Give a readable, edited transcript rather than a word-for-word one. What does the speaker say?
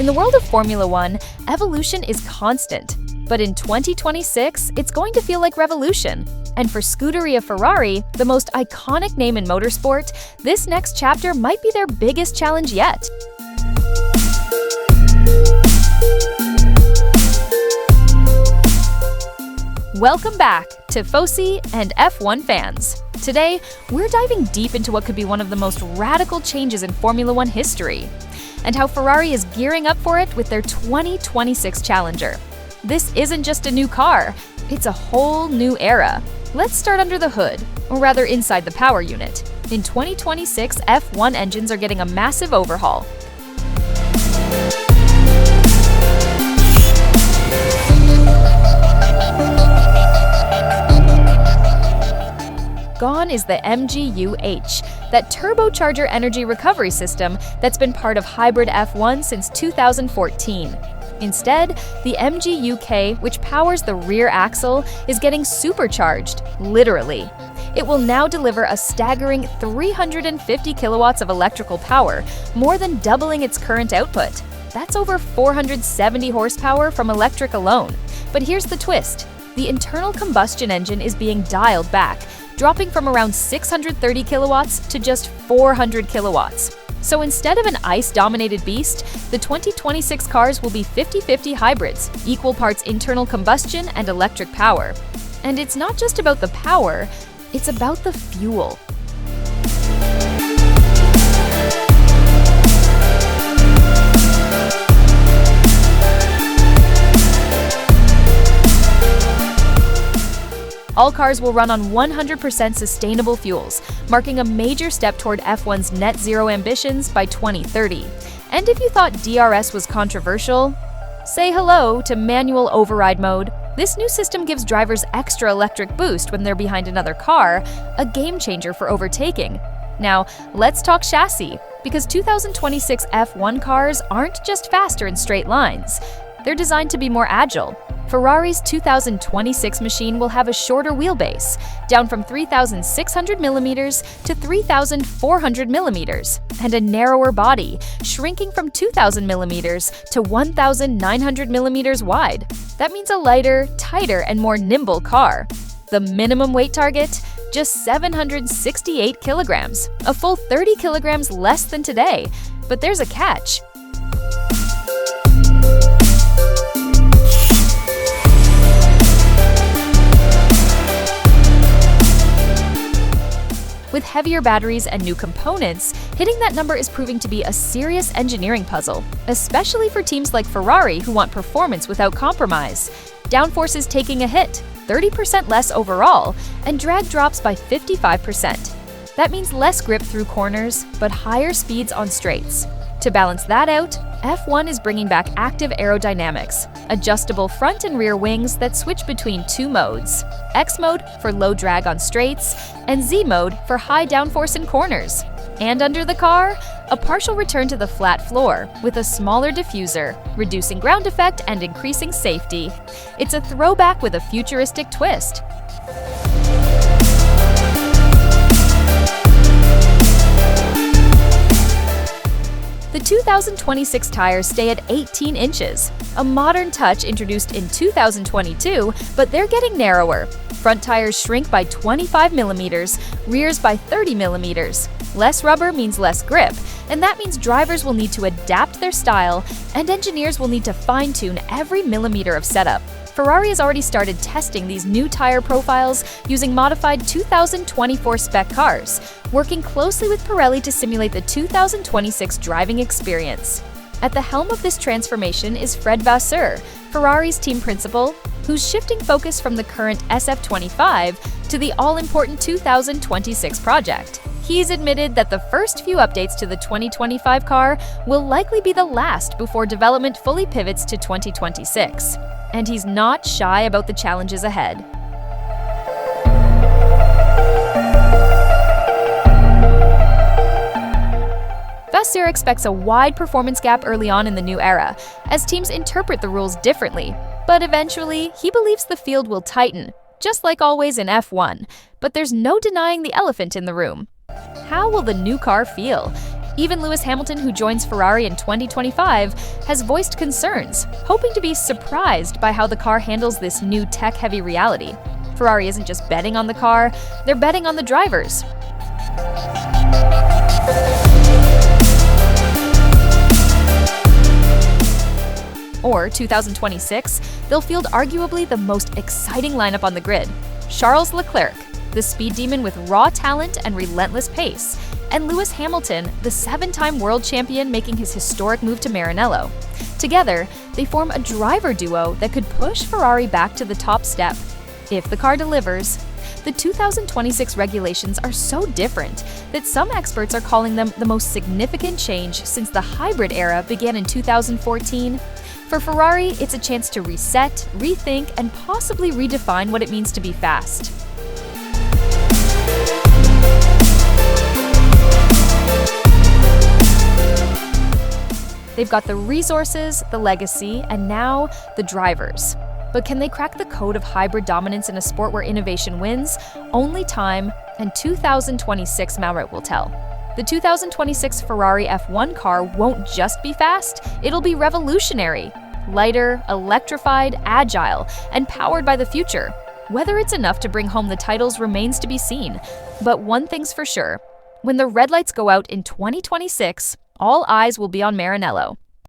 In the world of Formula One, evolution is constant. But in 2026, it's going to feel like revolution. And for Scuderia Ferrari, the most iconic name in motorsport, this next chapter might be their biggest challenge yet. Welcome back to Foci and F1 fans. Today, we're diving deep into what could be one of the most radical changes in Formula One history, and how Ferrari is gearing up for it with their 2026 Challenger. This isn't just a new car, it's a whole new era. Let's start under the hood, or rather inside the power unit. In 2026, F1 engines are getting a massive overhaul. Gone is the MGU-H, that turbocharger energy recovery system that's been part of hybrid F1 since 2014. Instead, the MGU-K, which powers the rear axle, is getting supercharged, literally. It will now deliver a staggering 350 kilowatts of electrical power, more than doubling its current output. That's over 470 horsepower from electric alone. But here's the twist. The internal combustion engine is being dialed back, dropping from around 630 kilowatts to just 400 kilowatts. So instead of an ICE-dominated beast, the 2026 cars will be 50-50 hybrids, equal parts internal combustion and electric power. And it's not just about the power, it's about the fuel. All cars will run on 100% sustainable fuels, marking a major step toward F1's net zero ambitions by 2030. And if you thought DRS was controversial, say hello to manual override mode. This new system gives drivers extra electric boost when they're behind another car, a game changer for overtaking. Now, let's talk chassis, because 2026 F1 cars aren't just faster in straight lines. They're designed to be more agile. Ferrari's 2026 machine will have a shorter wheelbase, down from 3,600 millimeters to 3,400 millimeters, and a narrower body, shrinking from 2,000 millimeters to 1,900 millimeters wide. That means a lighter, tighter, and more nimble car. The minimum weight target? Just 768 kilograms, a full 30 kilograms less than today. But there's a catch. With heavier batteries and new components, hitting that number is proving to be a serious engineering puzzle, especially for teams like Ferrari who want performance without compromise. Downforce is taking a hit, 30% less overall, and drag drops by 55%. That means less grip through corners, but higher speeds on straights. To balance that out, F1 is bringing back active aerodynamics, adjustable front and rear wings that switch between two modes: X mode for low drag on straights, and Z mode for high downforce in corners. And under the car, a partial return to the flat floor with a smaller diffuser, reducing ground effect and increasing safety. It's a throwback with a futuristic twist. The 2026 tires stay at 18 inches, a modern touch introduced in 2022, but they're getting narrower. Front tires shrink by 25 millimeters, rears by 30 millimeters. Less rubber means less grip, and that means drivers will need to adapt their style, and engineers will need to fine-tune every millimeter of setup. Ferrari has already started testing these new tire profiles using modified 2024 spec cars, working closely with Pirelli to simulate the 2026 driving experience. At the helm of this transformation is Fred Vasseur, Ferrari's team principal, who's shifting focus from the current SF25 to the all-important 2026 project. He's admitted that the first few updates to the 2025 car will likely be the last before development fully pivots to 2026. And he's not shy about the challenges ahead. Vasseur expects a wide performance gap early on in the new era, as teams interpret the rules differently. But eventually, he believes the field will tighten, just like always in F1. But there's no denying the elephant in the room. How will the new car feel? Even Lewis Hamilton, who joins Ferrari in 2025, has voiced concerns, hoping to be surprised by how the car handles this new tech-heavy reality. Ferrari isn't just betting on the car, they're betting on the drivers. Or 2026, they'll field arguably the most exciting lineup on the grid: Charles Leclerc, the speed demon with raw talent and relentless pace, and Lewis Hamilton, the 7-time world champion making his historic move to Maranello. Together, they form a driver duo that could push Ferrari back to the top step. If the car delivers, the 2026 regulations are so different that some experts are calling them the most significant change since the hybrid era began in 2014. For Ferrari, it's a chance to reset, rethink, and possibly redefine what it means to be fast. They've got the resources, the legacy, and now the drivers. But can they crack the code of hybrid dominance in a sport where innovation wins? Only time and 2026 Maurit will tell. The 2026 Ferrari F1 car won't just be fast, it'll be revolutionary. Lighter, electrified, agile, and powered by the future. Whether it's enough to bring home the titles remains to be seen. But one thing's for sure, when the red lights go out in 2026, all eyes will be on Maranello.